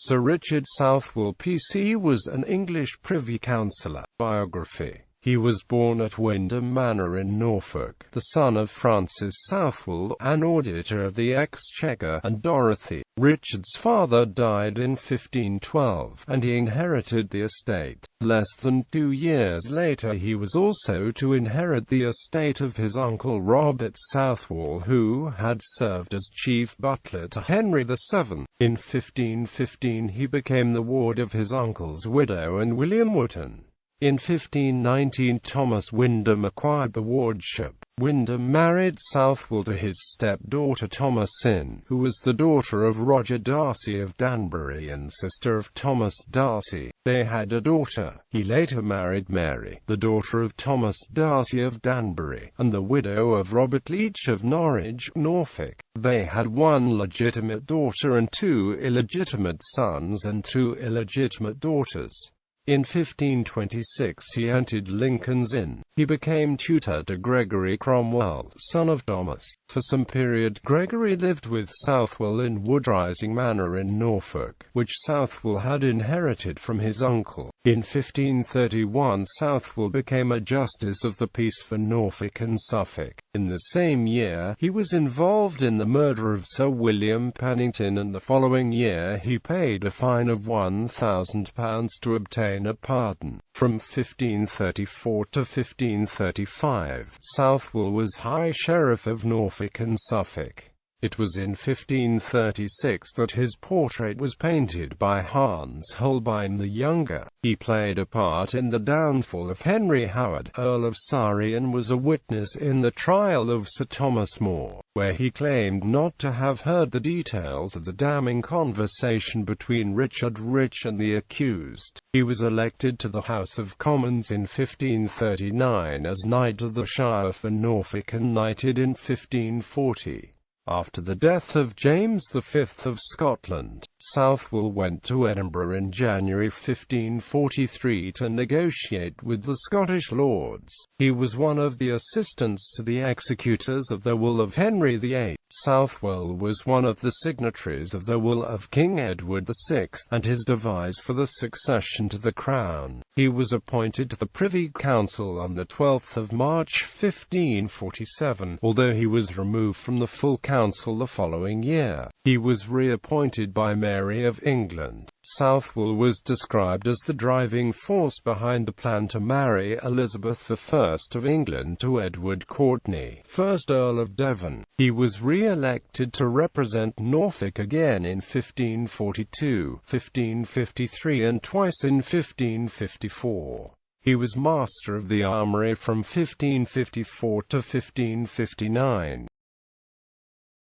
Sir Richard Southwell PC was an English Privy Councillor. Biography. He was born at Wyndham Manor in Norfolk, the son of Francis Southwell, an auditor of the Exchequer, and Dorothy. Richard's father died in 1512, and he inherited the estate. Less than 2 years later he was also to inherit the estate of his uncle Robert Southwell, who had served as chief butler to Henry VII. In 1515 he became the ward of his uncle's widow and William Wotton. In 1519 Thomas Wyndham acquired the wardship. Wyndham married Southwell to his stepdaughter Thomasine, who was the daughter of Roger Darcy of Danbury and sister of Thomas Darcy. They had a daughter. He later married Mary, the daughter of Thomas Darcy of Danbury, and the widow of Robert Leach of Norwich, Norfolk. They had one legitimate daughter and 2 illegitimate sons and 2 illegitimate daughters. In 1526 he entered Lincoln's Inn. He became tutor to Gregory Cromwell, son of Thomas. For some period Gregory lived with Southwell in Woodrising Manor in Norfolk, which Southwell had inherited from his uncle. In 1531 Southwell became a Justice of the Peace for Norfolk and Suffolk. In the same year, he was involved in the murder of Sir William Pennington, and the following year he paid a fine of £1,000 to obtain a pardon. From 1534 to 1535, Southwell was High Sheriff of Norfolk and Suffolk. It was in 1536 that his portrait was painted by Hans Holbein the Younger. He played a part in the downfall of Henry Howard, Earl of Surrey, and was a witness in the trial of Sir Thomas More, where he claimed not to have heard the details of the damning conversation between Richard Rich and the accused. He was elected to the House of Commons in 1539 as Knight of the Shire for Norfolk and knighted in 1540. After the death of James V of Scotland, Southwell went to Edinburgh in January 1543 to negotiate with the Scottish Lords. He was one of the assistants to the executors of the will of Henry VIII. Southwell was one of the signatories of the will of King Edward VI, and his device for the succession to the crown. He was appointed to the Privy Council on the 12th of March 1547, although he was removed from the full council the following year. He was reappointed by Mary of England. Southwell was described as the driving force behind the plan to marry Elizabeth I of England to Edward Courtenay, 1st Earl of Devon. He was re-elected to represent Norfolk again in 1542, 1553 and twice in 1554. He was Master of the Armoury from 1554 to 1559.